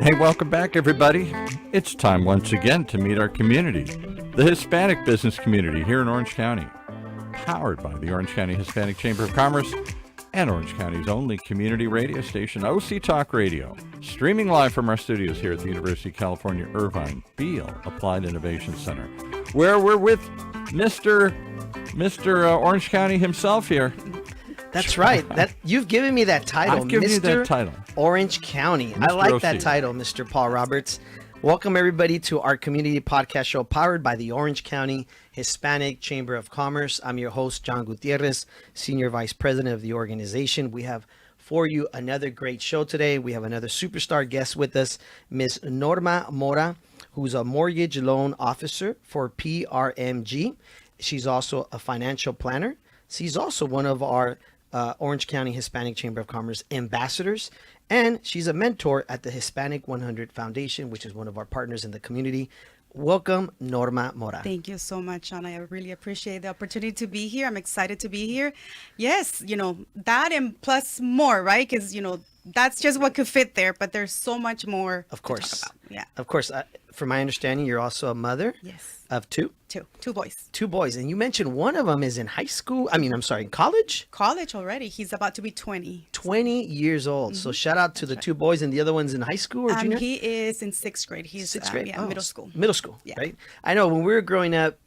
Hey, welcome back, everybody. It's time once again to meet our community, the Hispanic business community here in Orange County, powered by the Orange County Hispanic Chamber of Commerce and Orange County's only community radio station, OC Talk Radio, streaming live from our studios here at the University of California, Irvine Beale Applied Innovation Center, where we're with Mr. Orange County himself here. That's right. That you've given me that title. I've given you that title. Orange County. Mr. I like OC. that title, Mr. Paul Roberts. Welcome everybody to our community podcast show powered by the Orange County Hispanic Chamber of Commerce. I'm your host, John Gutierrez, Senior Vice President of the organization. We have for you another great show today. We have another superstar guest with us, Ms. Norma Mora, who's a mortgage loan officer for PRMG. She's also a financial planner. She's also one of our Orange County Hispanic Chamber of Commerce ambassadors, and she's a mentor at the Hispanic 100 Foundation, which is one of our partners in the community. Welcome, Norma Mora. Thank you so much, Anna. I really appreciate the opportunity to be here. I'm excited to be here. Yes, that and plus more, right? Because, that's just what could fit there, but there's so much more Of course. to talk about. Yeah. Of course. From my understanding, you're also a mother Yes. of two Two boys. boys. And you mentioned one of them is in high school. In college? College already. He's about to be 20. 20 years old. So shout out to the two boys, and the other one's in high school or junior? He is in sixth grade. He's Sixth grade? Yeah, Oh, middle school. Middle school, Yeah. right? I know when we were growing up,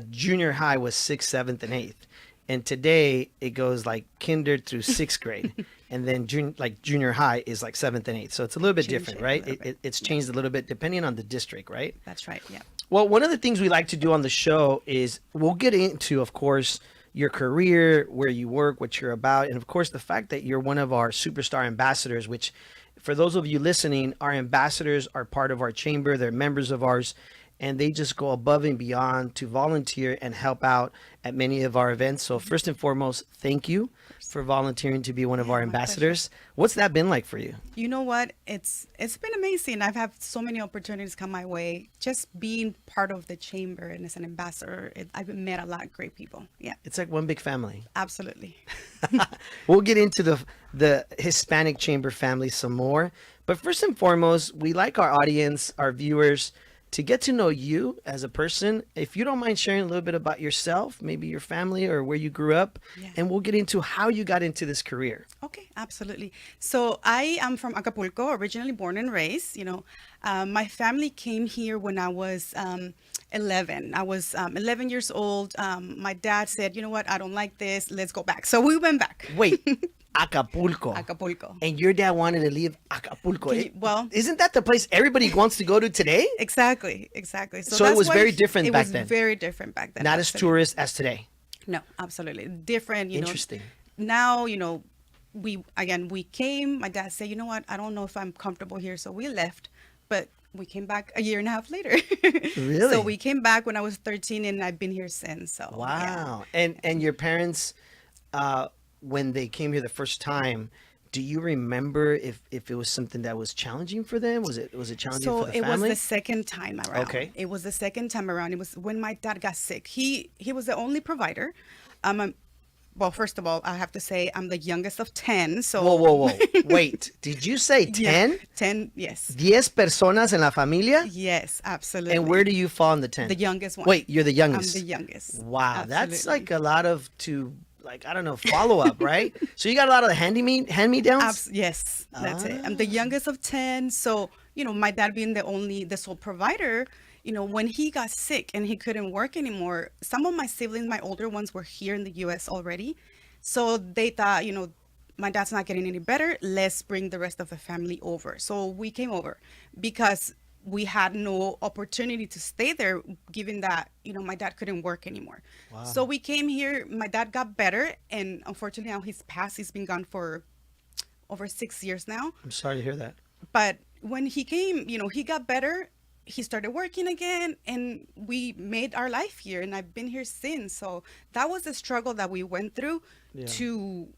junior high was 6th, 7th, and 8th. And today it goes like kinder through 6th grade. And then junior high is like 7th and 8th. So it's a little bit Changed different, it a right? little bit. It's changed a little bit depending on the district, right? That's right. Yeah. Well, one of the things we like to do on the show is we'll get into, of course, your career, where you work, what you're about, and of course, the fact that you're one of our superstar ambassadors, which for those of you listening, our ambassadors are part of our chamber. They're members of ours, and they just go above and beyond to volunteer and help out at many of our events. So first and foremost, thank you for volunteering to be one of our my ambassadors. What's that been like for you? You know what? It's been amazing. I've had so many opportunities come my way. Just being part of the chamber and as an ambassador, I've met a lot of great people. Yeah, It's like one big family. absolutely. We'll get into the Hispanic Chamber family some more. But first and foremost, we like our audience, our viewers, to get to know you as a person. If you don't mind sharing a little bit about yourself, maybe your family or where you grew up, Yeah. and we'll get into how you got into this career. Okay, absolutely. So I am from Acapulco, originally born and raised. My family came here when I was 11. I was 11 years old. My dad said, you know what, I don't like this. Let's go back. So we went back. Wait, Acapulco. Acapulco. And your dad wanted to leave Acapulco. Well, Isn't that the place everybody wants to go to today? Exactly. So it that's was why very different back then. It was very different back then. Not as absolutely. tourist as today. No, absolutely. Different, Interesting. Now, we came, my dad said, you know what, I don't know if I'm comfortable here. So we left, but we came back a year and a half later. Really? So we came back when I was 13 and I've been here since. So Wow. And your parents, when they came here the first time, do you remember if it was something that was challenging for them? Was it challenging So for the it was family? the second time around. Okay. It was the second time around. It was when my dad got sick. He was the only provider. Well, first of all, I have to say I'm the youngest of 10. So Whoa. Wait, did you say 10? Yeah, 10, yes. 10 personas en la familia? Yes, absolutely. And where do you fall in the 10? The youngest one. Wait, you're the youngest? I'm the youngest. Wow, that's Absolutely. like a lot of follow up, right? So you got a lot of the hand-me-downs? Yes, that's it. I'm the youngest of 10. So, my dad being the sole provider, when he got sick and he couldn't work anymore, some of my siblings, my older ones, were here in the U.S. already. So they thought, my dad's not getting any better. Let's bring the rest of the family over. So we came over because we had no opportunity to stay there, given that, my dad couldn't work anymore. Wow. So we came here, my dad got better, and unfortunately now he's passed. He's been gone for over 6 years now. I'm sorry to hear that. But when he came, he got better. He started working again, and we made our life here, and I've been here since. So that was the struggle that we went through to,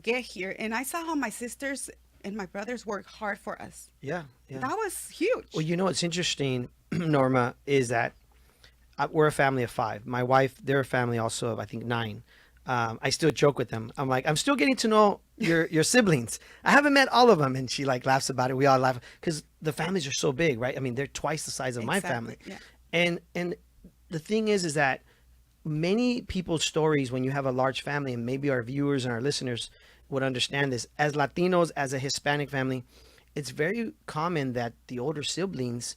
get here. And I saw how my sisters and my brothers worked hard for us. Yeah. That was huge. Well, what's interesting, Norma, is that we're a family of 5. My wife, they're a family also of, I think, 9. I still joke with them. I'm like, I'm still getting to know your siblings. I haven't met all of them. And she like laughs about it. We all laugh because the families are so big, right? I mean, they're twice the size of my family. Yeah. And the thing is that many people's stories, when you have a large family, and maybe our viewers and our listeners would understand this, as Latinos, as a Hispanic family, it's very common that the older siblings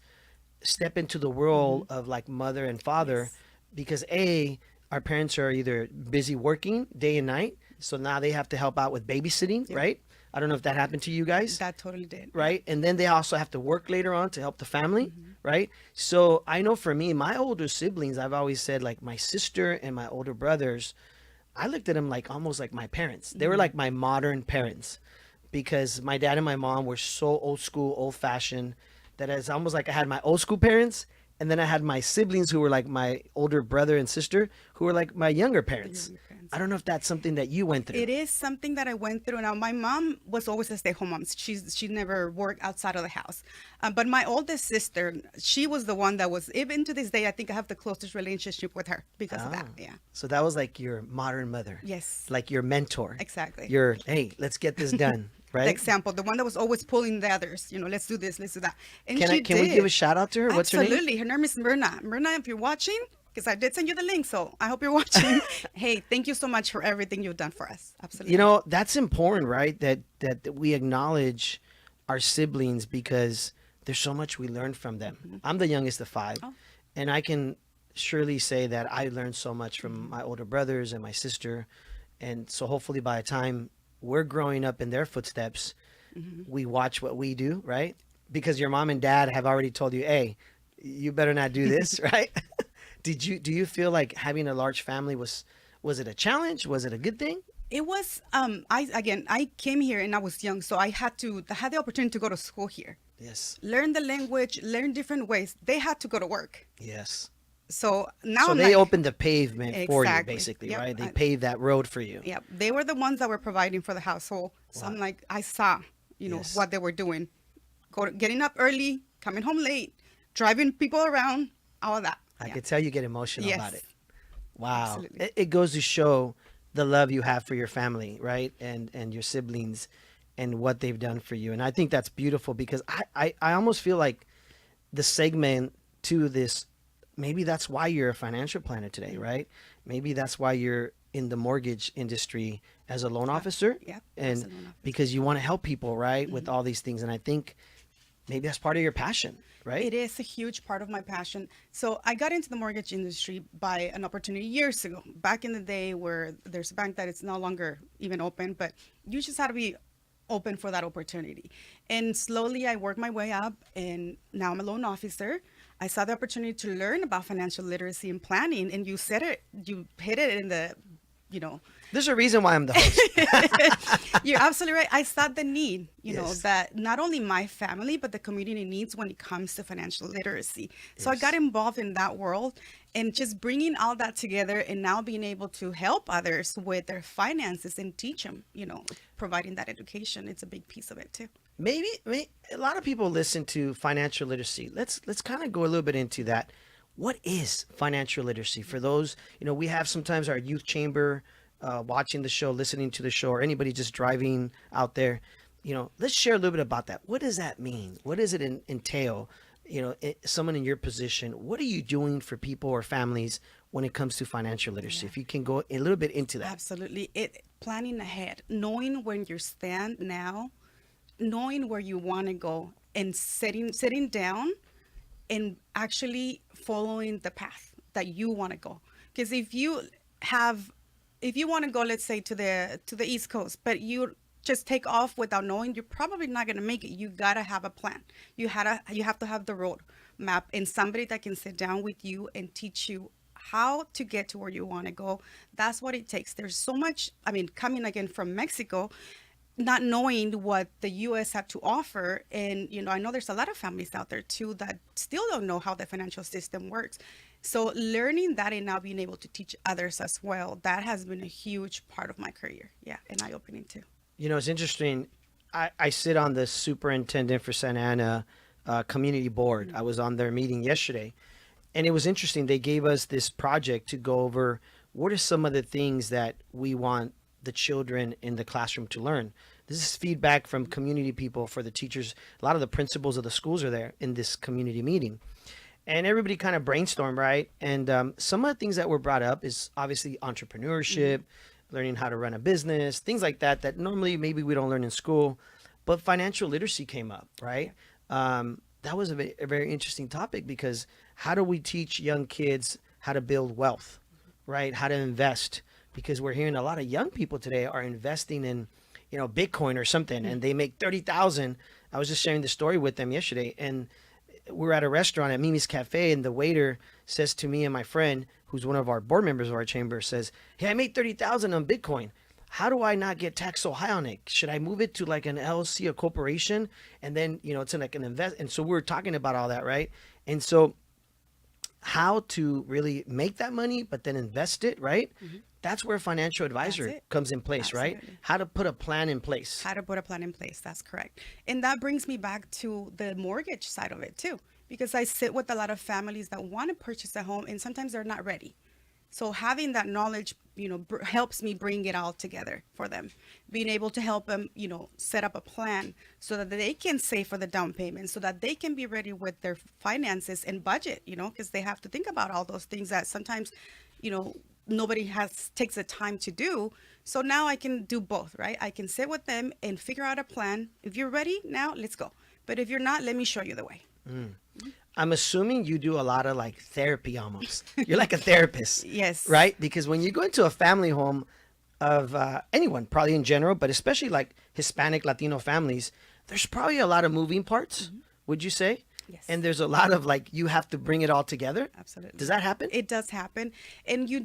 step into the role of like mother and father because our parents are either busy working day and night, so now they have to help out with babysitting, right? I don't know if that happened to you guys. That totally did. Right? And then they also have to work later on to help the family, right? So I know for me, my older siblings, I've always said like my sister and my older brothers, I looked at them like almost like my parents. They were like my modern parents because my dad and my mom were so old school, old fashioned that it's almost like I had my old school parents. And then I had my siblings who were like my older brother and sister who were like my younger parents. I don't know if that's something that you went through. It is something that I went through. Now, my mom was always a stay-home mom. She never worked outside of the house. But my oldest sister, she was the one that was, even to this day, I think I have the closest relationship with her because of that. Yeah. So that was like your modern mother. Yes. Like your mentor. Exactly. Your, hey, let's get this done. Right? The example, the one that was always pulling the others, let's do this, let's do that. And Can we give a shout out to her? What's her name? Absolutely. Her name is Myrna. Myrna, if you're watching, because I did send you the link, so I hope you're watching. Hey, thank you so much for everything you've done for us. Absolutely. That's important, right? That we acknowledge our siblings because there's so much we learn from them. I'm the youngest of 5, and I can surely say that I learned so much from my older brothers and my sister. And so hopefully by the time we're growing up in their footsteps, we watch what we do, right? Because your mom and dad have already told you, hey, you better not do this, right? Do you feel like having a large family was it a challenge? Was it a good thing? It was, I came here and I was young, so I had the opportunity to go to school here. Yes. Learn the language, learn different ways. They had to go to work. Yes. So now So they opened the pavement for you, Exactly. basically, Yep. right? They paved that road for you. Yeah, they were the ones that were providing for the household. So I'm like, I saw, Yes. what they were doing. Getting up early, coming home late, driving people around, all of that. I could tell you get emotional Yes. about it. Wow. Absolutely. It goes to show the love you have for your family, right? And your siblings and what they've done for you. And I think that's beautiful because I almost feel like the segment to this, maybe that's why you're a financial planner today, right? Maybe that's why you're in the mortgage industry as a loan officer. Yeah. And because you want to help people, right? With all these things. And I think maybe that's part of your passion, right? It is a huge part of my passion. So I got into the mortgage industry by an opportunity years ago, back in the day where there's a bank that it's no longer even open, but you just had to be open for that opportunity. And slowly I worked my way up and now I'm a loan officer. I saw the opportunity to learn about financial literacy and planning, and you hit it in the, There's a reason why I'm the host. You're absolutely right. I saw the need, Yes. that not only my family, but the community needs when it comes to financial literacy. So I Yes. got involved in that world and just bringing all that together and now being able to help others with their finances and teach them, providing that education. It's a big piece of it too. Maybe a lot of people listen to financial literacy. Let's kind of go a little bit into that. What is financial literacy for those, we have sometimes our youth chamber watching the show, listening to the show, or anybody just driving out there. Let's share a little bit about that. What does that mean? What does it entail? Someone in your position, what are you doing for people or families when it comes to financial literacy? If you can go a little bit into that. Absolutely. Planning ahead, knowing where you stand now, knowing where you want to go, and sitting down and actually following the path that you want to go. Because if you want to go, let's say to the East Coast, but you just take off without knowing, you're probably not going to make it. You got to have a plan. You have to have the road map and somebody that can sit down with you and teach you how to get to where you want to go. That's what it takes. There's so much, coming again from Mexico, not knowing what the U.S. had to offer. And, I know there's a lot of families out there too that still don't know how the financial system works. So learning that and now being able to teach others as well, that has been a huge part of my career. Yeah, and eye-opening too. It's interesting. I sit on the superintendent for Santa Ana community board. I was on their meeting yesterday, and it was interesting. They gave us this project to go over what are some of the things that we want the children in the classroom to learn? This is feedback from community people for the teachers. A lot of the principals of the schools are there in this community meeting. And everybody kind of brainstormed, right? And some of the things that were brought up is obviously entrepreneurship, learning how to run a business, things like that, that normally maybe we don't learn in school. But financial literacy came up, right? That was a very interesting topic, because how do we teach young kids how to build wealth, right? How to invest? Because we're hearing a lot of young people today are investing in, Bitcoin or something, and they make 30,000. I was just sharing the story with them yesterday, and we're at a restaurant at Mimi's Cafe, and the waiter says to me and my friend, who's one of our board members of our chamber, says, "Hey, I made 30,000 on Bitcoin. How do I not get taxed so high on it? Should I move it to like an LLC, a corporation, and then it's like an invest?" And so we're talking about all that, right? And so how to really make that money, but then invest it, right? That's where financial advisor comes in place, right? How to put a plan in place. How to put a plan in place. That's correct. And that brings me back to the mortgage side of it too, because I sit with a lot of families that want to purchase a home and sometimes they're not ready. So having that knowledge, helps me bring it all together for them. Being able to help them, set up a plan so that they can save for the down payment, so that they can be ready with their finances and budget, because they have to think about all those things that sometimes, nobody takes the time to do. So now I can do both, right? I can sit with them and figure out a plan. If you're ready now, let's go. But if you're not, let me show you the way. I'm assuming you do a lot of like therapy almost. You're like a therapist. Yes. Right? Because when you go into a family home of anyone, probably in general, but especially like Hispanic, Latino families, there's probably a lot of moving parts, would you say? Yes. And there's a lot of like, you have to bring it all together. Absolutely. Does that happen? It does happen. And you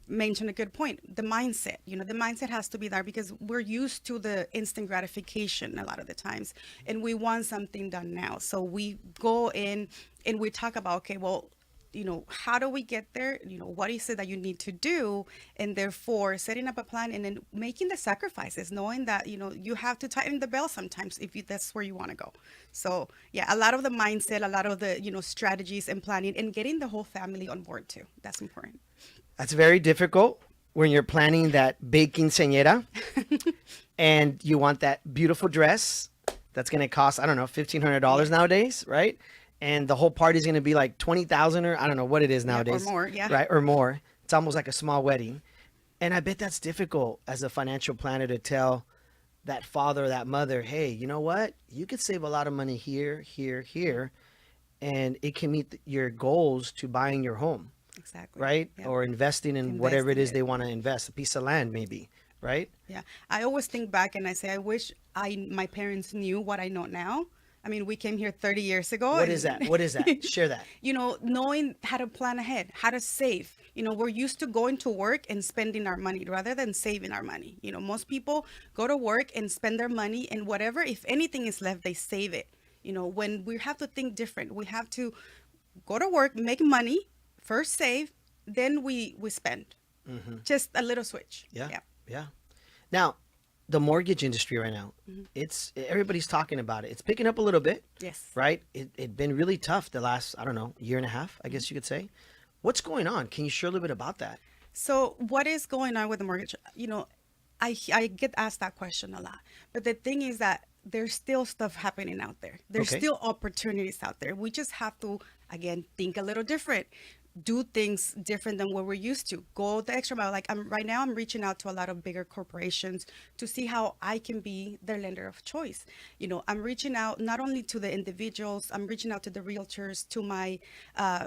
mentioned a good point. The mindset, the mindset has to be there, because we're used to the instant gratification a lot of the times, and we want something done now. So we go in and we talk about, okay, well, how do we get there? What is it that you need to do? And therefore setting up a plan and then making the sacrifices, knowing that, you have to tighten the belt sometimes if that's where you want to go. So yeah, a lot of the mindset, a lot of the, strategies and planning, and getting the whole family on board too. That's important. That's very difficult when you're planning that big quinceañera and you want that beautiful dress that's going to cost, I don't know, $1,500 nowadays, right? And the whole party's going to be like 20,000, or I don't know what it is nowadays. Or more, yeah. Right, or more. It's almost like a small wedding. And I bet that's difficult as a financial planner to tell that father or that mother, hey, you know what? You could save a lot of money here, here, here, and it can meet your goals to buying your home. Exactly. Right? Yeah. Or investing in whatever it is they want to invest, a piece of land maybe, right? Yeah. I always think back and I say, I wish my parents knew what I know now. I mean, we came here 30 years ago. What is that? What is that? Share that. Knowing how to plan ahead, how to save. We're used to going to work and spending our money rather than saving our money. Most people go to work and spend their money, and whatever, if anything is left, they save it. When we have to think different, we have to go to work, make money, first save, then we spend. Just a little switch. Yeah. Now, the mortgage industry right now, everybody's talking about it. It's picking up a little bit. Yes. Right? It's been really tough the last, I don't know, year and a half, I guess you could say. What's going on? Can you share a little bit about that? So what is going on with the mortgage? I get asked that question a lot. But the thing is that there's still stuff happening out there. There's still opportunities out there. We just have to, again, think a little different. Do things different than what we're used to. Go the extra mile. Like right now, I'm reaching out to a lot of bigger corporations to see how I can be their lender of choice. I'm reaching out not only to the individuals, I'm reaching out to the realtors, to my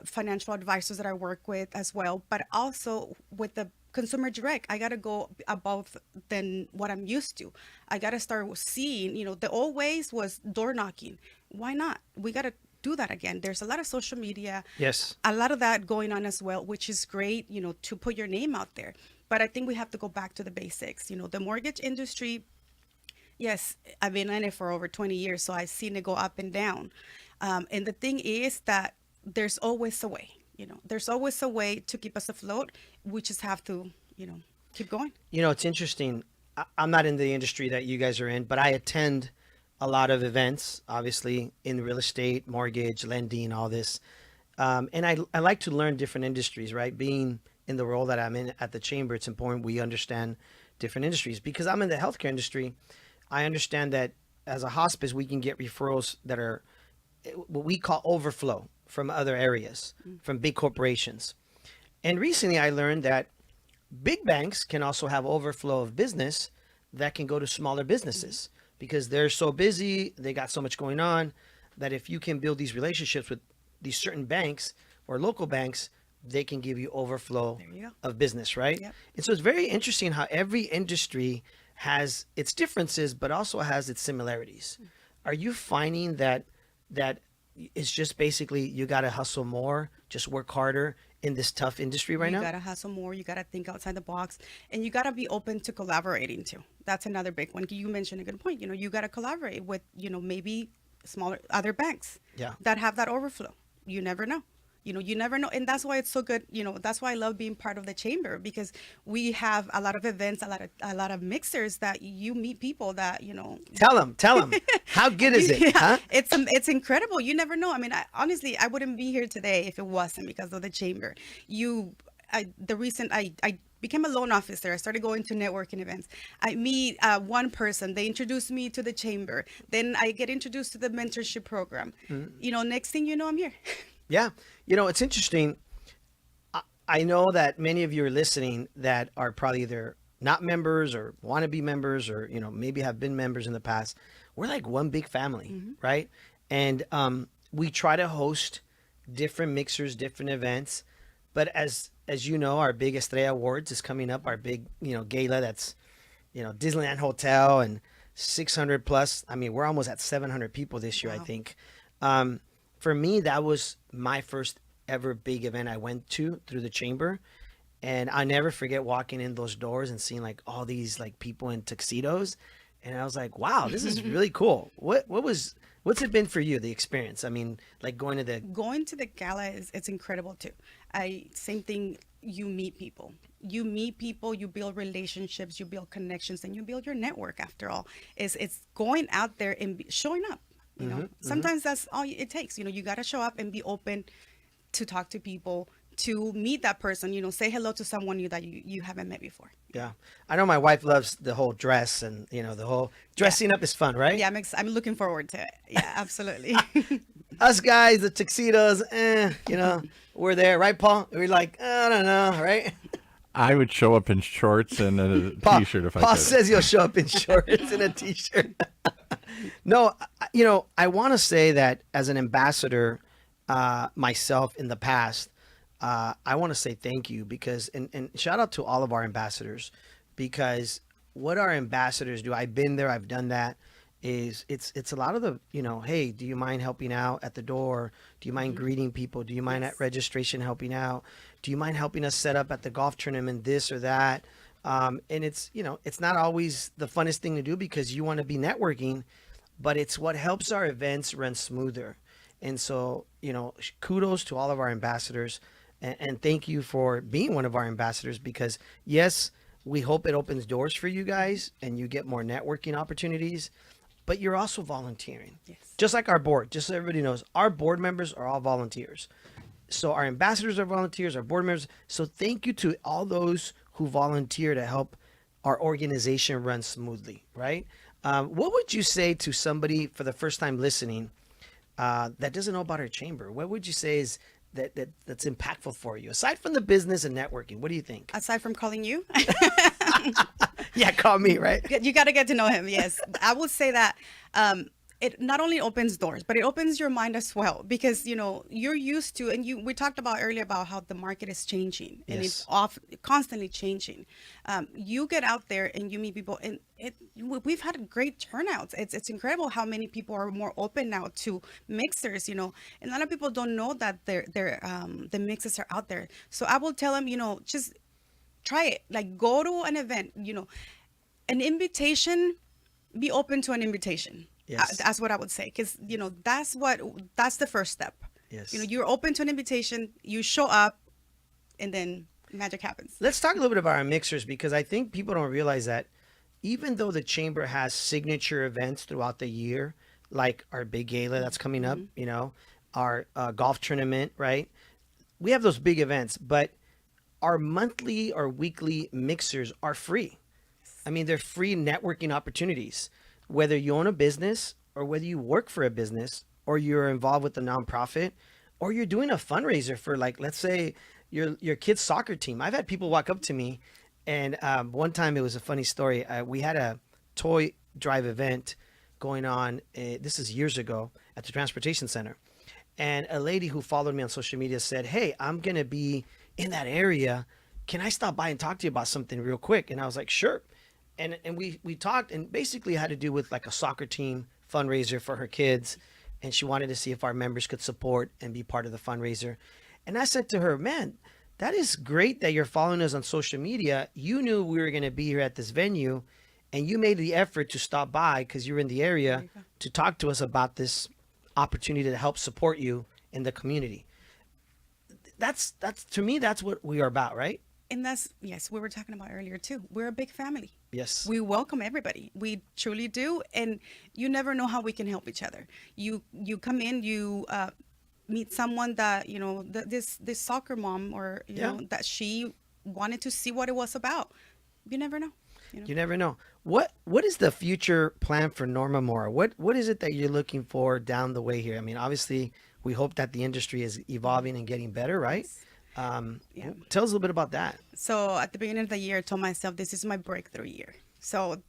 financial advisors that I work with as well, but also with the consumer direct. I got to go above than what I'm used to. I got to start seeing, the old ways was door knocking. Why not? We got to do that again. There's a lot of social media. Yes. A lot of that going on as well, which is great, to put your name out there. But I think we have to go back to the basics. The mortgage industry, yes, I've been in it for over 20 years, so I've seen it go up and down. And the thing is that there's always a way. There's always a way to keep us afloat. We just have to, keep going. It's interesting. I'm not in the industry that you guys are in, but I attend a lot of events, obviously, in real estate, mortgage, lending, all this. And I like to learn different industries, right? Being in the role that I'm in at the chamber, it's important we understand different industries. Because I'm in the healthcare industry, I understand that as a hospice, we can get referrals that are what we call overflow from other areas, from big corporations. And recently I learned that big banks can also have overflow of business that can go to smaller businesses because they're so busy, they got so much going on, that if you can build these relationships with these certain banks or local banks, they can give you overflow There you go. of business, right? Yep. And so it's very interesting how every industry has its differences, but also has its similarities. Are you finding that it's just basically you got to hustle more, just work harder in this tough industry right You now? gotta hustle more. You gotta think outside the box, and you gotta be open to collaborating too. That's another big one. You mentioned a good point. You gotta collaborate with maybe smaller other banks Yeah. that have that overflow. You never know. You never know, and that's why it's so good. That's why I love being part of the chamber, because we have a lot of events, a lot of mixers that you meet people that. Tell them. How good is it? Yeah, Huh? it's incredible. You never know. I mean, honestly, I wouldn't be here today if it wasn't because of the chamber. The reason I became a loan officer, I started going to networking events. I meet one person, they introduced me to the chamber. Then I get introduced to the mentorship program. Next thing you know, I'm here. Yeah. It's interesting. I know that many of you are listening that are probably either not members or want to be members or, maybe have been members in the past. We're like one big family, right? And we try to host different mixers, different events. But as you know, our big Estrella Awards is coming up, our big, gala that's, Disneyland Hotel and 600 plus. I mean, we're almost at 700 people this year, I Wow. think. For me, that was my first ever big event I went to through the chamber. And I never forget walking in those doors and seeing like all these like people in tuxedos. And I was like, wow, this is really cool. What's it been for you, the experience? I mean, like going to the Gala it's incredible too. Same thing. You meet people, you build relationships, you build connections, and you build your network. After all, it's going out there and showing up. Sometimes that's all it takes. You got to show up and be open to talk to people, to meet that person. Say hello to someone that you haven't met before. Yeah. I know my wife loves the whole dress and, the whole dressing up is fun, right? Yeah, I'm looking forward to it. Yeah, absolutely. Us guys, the tuxedos, we're there, right, Paul? We're like, I don't know, right? I would show up in shorts and a Paul, t-shirt if I Paul could. says you'll show up in shorts and a t-shirt. No, I want to say that as an ambassador, myself in the past, I want to say thank you because, and shout out to all of our ambassadors, because what our ambassadors do, I've been there, I've done that, is it's a lot of the, hey, do you mind helping out at the door? Do you mind greeting people? Do you mind at registration helping out? Do you mind helping us set up at the golf tournament, this or that? And it's, it's not always the funnest thing to do because you want to be networking, but it's what helps our events run smoother. And so, kudos to all of our ambassadors. And thank you for being one of our ambassadors because, yes, we hope it opens doors for you guys and you get more networking opportunities, but you're also volunteering. Yes. Just like our board, just so everybody knows, our board members are all volunteers. So our ambassadors are volunteers, our board members. So thank you to all those who volunteer to help our organization run smoothly, right? What would you say to somebody for the first time listening that doesn't know about our chamber? What would you say is that's impactful for you aside from the business and networking? What do you think? Aside from calling you, Yeah, call me, right? you got to get to know him. Yes, I would say that it not only opens doors, but it opens your mind as well because you're used to, and we talked about earlier about how the market is changing and Yes. it's constantly changing. You get out there and you meet people, and we've had great turnouts. It's incredible how many people are more open now to mixers. And a lot of people don't know that the mixers are out there. So I will tell them, just try it. Like go to an event. An invitation. Be open to an invitation. Yes. That's what I would say, because that's the first step. Yes. You're open to an invitation, you show up, and then magic happens. Let's talk a little bit about our mixers because I think people don't realize that even though the chamber has signature events throughout the year, like our big gala that's coming up, our golf tournament, right? We have those big events, but our monthly or weekly mixers are free. I mean, they're free networking opportunities. Whether you own a business or whether you work for a business or you're involved with a nonprofit or you're doing a fundraiser for, like, let's say your kid's soccer team. I've had people walk up to me, and one time it was a funny story. We had a toy drive event going on. This is years ago at the transportation center. And a lady who followed me on social media said, "Hey, I'm going to be in that area. Can I stop by and talk to you about something real quick?" And I was like, "Sure." And we talked, and basically had to do with like a soccer team fundraiser for her kids. And she wanted to see if our members could support and be part of the fundraiser. And I said to her, "Man, that is great that you're following us on social media. You knew we were going to be here at this venue, and you made the effort to stop by because you're in the area to talk to us about this opportunity to help support you in the community." That's to me, that's what we are about, right? And that's, yes, we were talking about earlier too. We're a big family. Yes. We welcome everybody. We truly do. And you never know how we can help each other. You come in, you meet someone that, you know, this soccer mom, or, you know, that she wanted to see what it was about. You never know. You never know. What is the future plan for Norma Mora? What is it that you're looking for down the way here? I mean, obviously, we hope that the industry is evolving and getting better, right? Tell us a little bit about that. So at the beginning of the year, I told myself this is my breakthrough year. So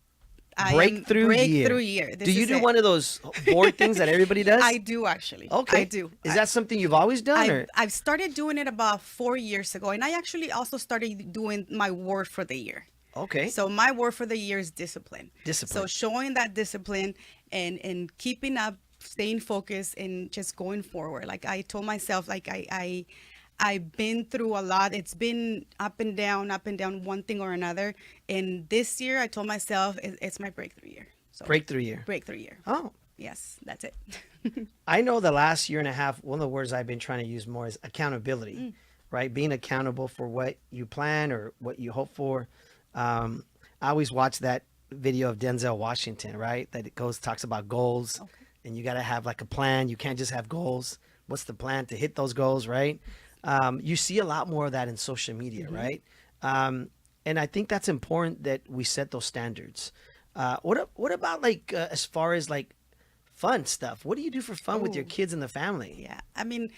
Breakthrough year. Do you do one of those board things that everybody does? I do, actually. Okay. I do. Is that something you've always done? Or? I've started doing it about 4 years ago, and I actually also started doing my word for the year. Okay. So my word for the year is discipline. Discipline. So showing that discipline and keeping up, staying focused, and just going forward. Like I told myself, like I've been through a lot. It's been up and down, one thing or another. And this year, I told myself it's my breakthrough year. So Breakthrough year. Breakthrough year. Oh. Yes, that's it. I know the last year and a half, one of the words I've been trying to use more is accountability, right? Being accountable for what you plan or what you hope for. I always watch that video of Denzel Washington, right? That it talks about goals, and you got to have like a plan. You can't just have goals. What's the plan to hit those goals, right? You see a lot more of that in social media, right? And I think that's important that we set those standards. What about like as far as like fun stuff? What do you do for fun with your kids and the family? Yeah, I mean,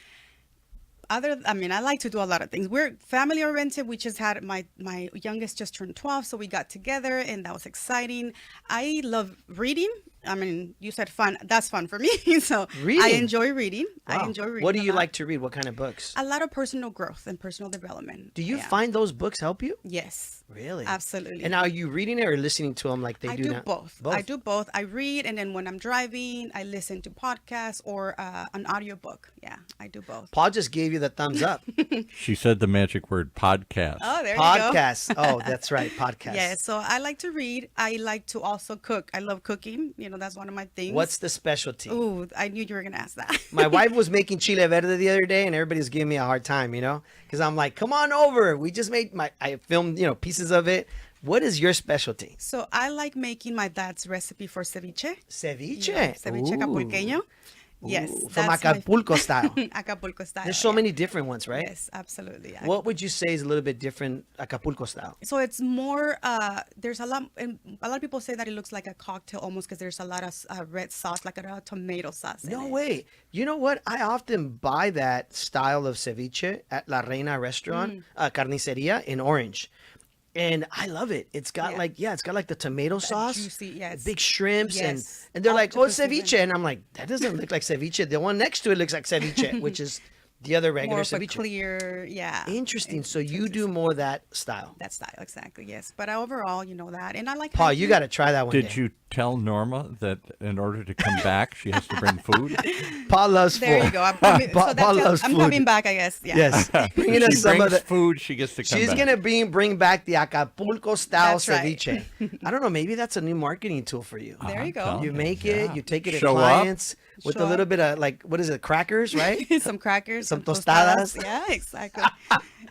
I like to do a lot of things. We're family oriented. We just had my youngest just turned 12, so we got together, and that was exciting. I love reading. I mean, you said fun. That's fun for me. So Reading. I enjoy reading. Wow. I enjoy reading. What do a you lot. like to read? What kind of books? A lot of personal growth and personal development. Do you Yeah. find those books help you? Yes. Really? Absolutely. And now are you reading it or listening to them like they I do do now? both. I do both. I read, and then when I'm driving, I listen to podcasts or an audiobook. Yeah, I do both. Paul just gave you the thumbs up. She said the magic word podcast. Oh, there you go. Podcasts. Oh, that's right. Podcasts. Yeah, so I like to read. I like to also cook. I love cooking. You know, that's one of my things. What's the specialty? Ooh, I knew you were going to ask that. My wife was making chile verde the other day, and everybody's giving me a hard time, you know, because I'm like, come on over. We just made I filmed, pieces of it. What is your specialty? So I like making my dad's recipe for ceviche. Ceviche. Yeah, ceviche Ooh. acapulqueño. Yes. Ooh, from that's my- Acapulco style. Acapulco style. There's so yeah. many different ones, right? Yes, absolutely. What would you say is a little bit different Acapulco style? So it's more, there's a lot, and a lot of people say that it looks like a cocktail almost because there's a lot of red sauce, like a tomato sauce. No in it. way. You know what? I often buy that style of ceviche at La Reina restaurant, carniceria in Orange. And I love it. It's got it's got like the tomato sauce, juicy, yes. big shrimps, Yes. and they're like, oh, Octopus ceviche. season. And I'm like, that doesn't look like ceviche. The one next to it looks like ceviche, which is the other regular More of a ceviche. clear, yeah. Interesting. So you do more that style. That style, exactly, yes. But overall, you know that. And I like Paul, hiking. you got to try that one Did day. you tell Norma that in order to come back, she has to bring food? Paul loves food. There you go. I'm coming, Paul so that's loves I'm food. coming back, I guess. Yeah. Yes. Bringing us She some of brings the... food, she gets to come She's back. gonna bring back the Acapulco style That's right. ceviche. I don't know. Maybe that's a new marketing tool for you. There you go. telling You make it. You take it to Show up. clients with Show a little up. bit of like what is it? Crackers, right? Some crackers. Some tostadas. Yeah, exactly.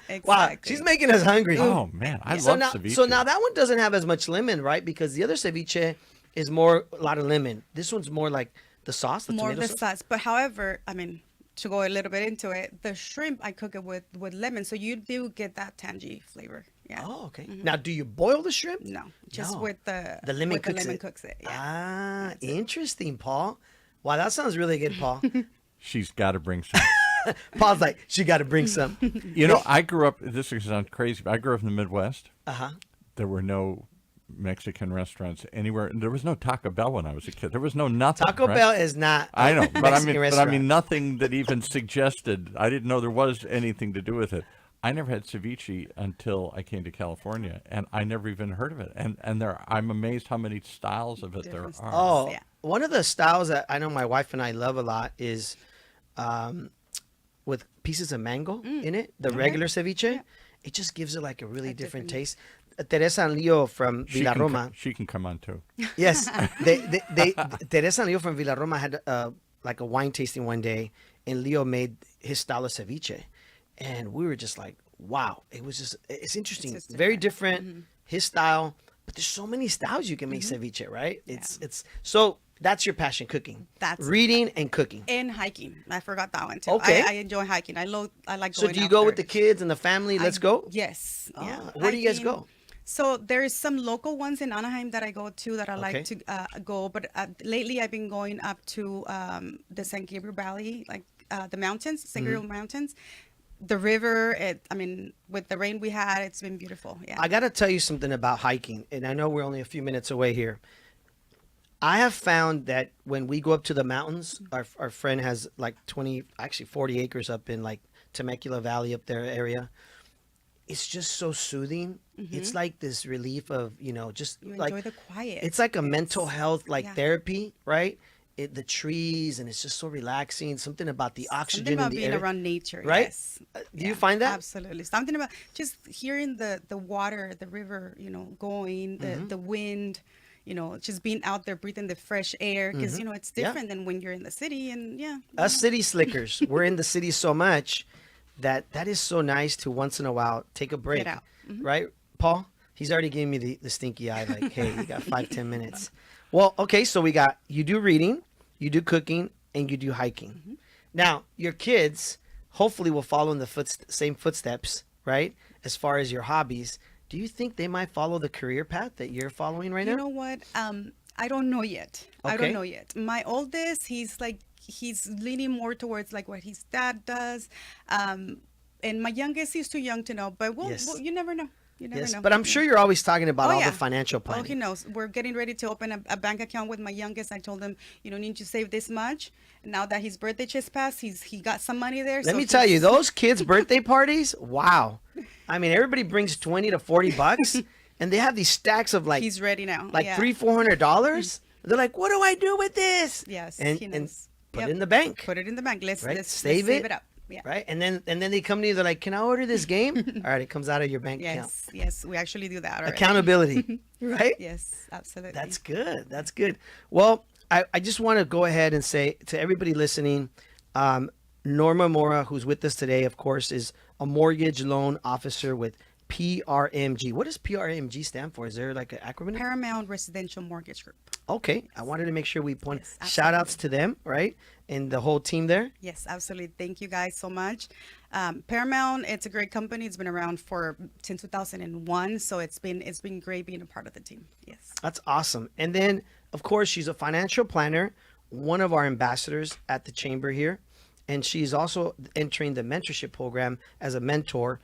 Exactly. Wow, she's making us hungry. Oh, man, I so love now, ceviche. so now that one doesn't have as much lemon, right? Because the other ceviche is more a lot of lemon. This one's more like the sauce, the More tomato the sauce. sauce. But however, I mean, to go a little bit into it, the shrimp I cook it with lemon, so you do get that tangy flavor. Yeah. Oh, okay. Now, do you boil the shrimp? No, just No. with the lemon with the cooks lemon it. cooks it. Yeah. Ah, interesting, Paul. Wow, that sounds really good, Paul. She's got to bring some. Paul's like, she got to bring some. You know, I grew up, this is sounds crazy, but I grew up in the Midwest. Uh-huh. There were no Mexican restaurants anywhere. There was no Taco Bell when I was a kid. There was no nothing. Taco right? Bell is not I know, a but Mexican I restaurant. mean nothing that even suggested. I didn't know there was anything to do with it. I never had ceviche until I came to California, and I never even heard of it. And I'm amazed how many styles of it Different there are. styles. Oh, Yeah. one of the styles that I know my wife and I love a lot is with pieces of mango in it, the regular ceviche. It just gives it like a really different taste. Teresa and Leo from Villa Roma. She can come on too. Yes, Teresa and Leo from Villa Roma had like a wine tasting one day, and Leo made his style of ceviche, and we were just like, wow, it's interesting, just very different, his style. But there's so many styles you can make ceviche, right? It's so that's your passion, cooking. That's reading and cooking. And hiking. I forgot that one too. Okay. I enjoy hiking. I like So going do you out go there. with the kids and the family? Let's go. Yes. Ah, Yeah. where do you guys Hiking. go? So there's some local ones in Anaheim that I go to that I Okay. like to go, but lately I've been going up to the San Gabriel Valley, like the mountains, San Gabriel Mountains, the river. I mean, with the rain we had, it's been beautiful. Yeah. I got to tell you something about hiking, and I know we're only a few minutes away here. I have found that when we go up to the mountains, our friend has like 40 acres up in like Temecula Valley up there area. It's just so soothing. It's like this relief of, just You like enjoy the quiet. it's like a mental health yeah. therapy, right? The trees, and it's just so relaxing. Something about the oxygen Something about in the being air. around nature, right? Yes. Do you find that? Absolutely. Something about just hearing the water, the river, going, the wind, just being out there breathing the fresh air, because it's different than when you're in the city. And Us city slickers, we're in the city so much that is so nice to once in a while take a break. out. Right, Paul? He's already giving me the stinky eye, like, hey, you got 5-10 minutes. Well, okay, so you do reading, you do cooking, and you do hiking. Now, your kids hopefully will follow in the same footsteps, right? As far as your hobbies, do you think they might follow the career path that you're following right you now? know what? I don't know yet. I Okay. don't know yet. My oldest, he's leaning more towards like what his dad does. And my youngest, he's too young to know, but Yes. you never know. You never Yes, know. but I'm sure you're always talking about Oh, all yeah. the financial Oh, planning. he knows. We're getting ready to open a bank account with my youngest. I told him, need to save this much. Now that his birthday just passed, he got some money there. Let me tell you, those kids' birthday parties, wow. I mean, everybody brings 20 to 40 bucks, and they have these stacks of like he's ready now. like Yeah. $300-$400. They're like, what do I do with this? Yes, and he and knows. put Yep. it in the bank, Put it in the bank. Let's Save save it. it up. Yeah. right? And then they come to you, they're like, can I order this game? All right, it comes out of your bank account. Yes, we actually do that already. Accountability, right? Yes, absolutely. That's good. That's good. Well, I just want to go ahead and say to everybody listening, Norma Mora, who's with us today, of course, is a mortgage loan officer with PRMG. What does PRMG stand for? Is there like an acronym? Paramount Residential Mortgage Group. Okay. I wanted to make sure we point Yes, shout outs to them, right? And the whole team there. Yes, absolutely. Thank you guys so much. Paramount, it's a great company. It's been around since 2001, so it's been great being a part of the team. Yes. That's awesome. And then, of course, she's a financial planner, one of our ambassadors at the chamber here. And she's also entering the mentorship program as a mentor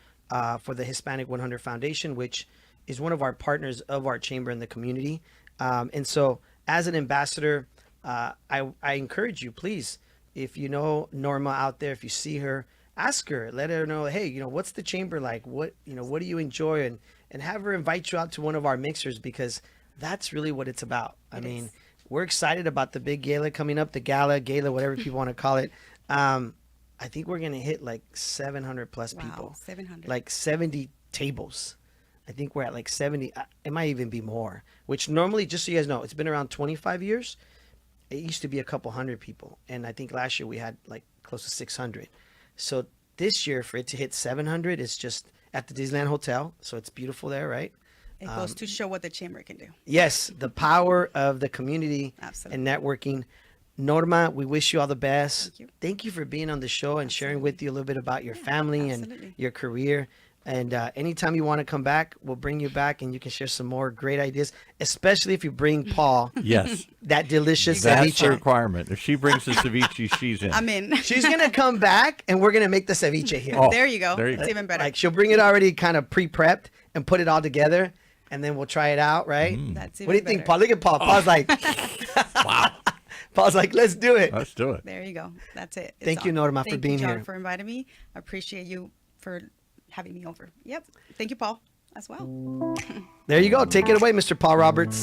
for the Hispanic 100 Foundation, which is one of our partners of our chamber in the community. And so as an ambassador, I encourage you, please, if you know Norma out there, if you see her, ask her, let her know, hey, what's the chamber like? What do you enjoy? And have her invite you out to one of our mixers, because that's really what it's about. I mean, we're excited about the big gala coming up, the gala, whatever people want to call it. I think we're going to hit like 700 plus people. 700. Like 70 tables. I think we're at like 70. It might even be more, which normally, just so you guys know, it's been around 25 years. It used to be a couple hundred people. And I think last year we had like close to 600. So this year, for it to hit 700, it's just at the Disneyland Hotel. So it's beautiful there, right? It goes to show what the chamber can do. Yes, the power of the community Absolutely. and networking. Norma, we wish you all the best. Thank you. Thank you for being on the show and sharing with you a little bit about your family absolutely. and your career. And anytime you want to come back, we'll bring you back and you can share some more great ideas, especially if you bring Paul Yes. that delicious That's the ceviche. requirement. If she brings the ceviche, she's in. I'm in. She's going to come back and we're going to make the ceviche here. Oh, There you go. there you go. It's even better. Like she'll bring it already kind of pre-prepped and put it all together. And then we'll try it out, right? That's even What do you think, better. Paul? Look at Paul. Paul's like, Wow. Paul's like, let's do it. Let's do it. There you go. That's it. It's Thank you, on. Norma, for Thank being you, John, here. for inviting me. I appreciate you for having me over. Yep. Thank you, Paul, as well. There you go. Take it away, Mr. Paul Roberts.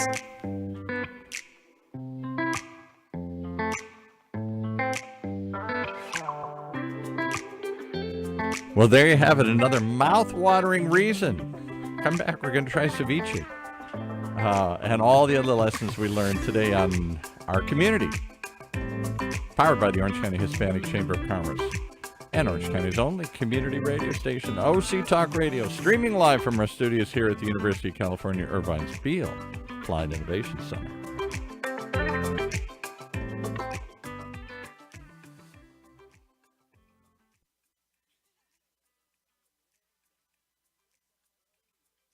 Well, there you have it. Another mouth-watering reason. Come back. We're going to try ceviche. And all the other lessons we learned today on our community. Powered by the Orange County Hispanic Chamber of Commerce. And Orange County's only community radio station, OC Talk Radio. Streaming live from our studios here at the University of California, Irvine's Beale Applied Innovation Center.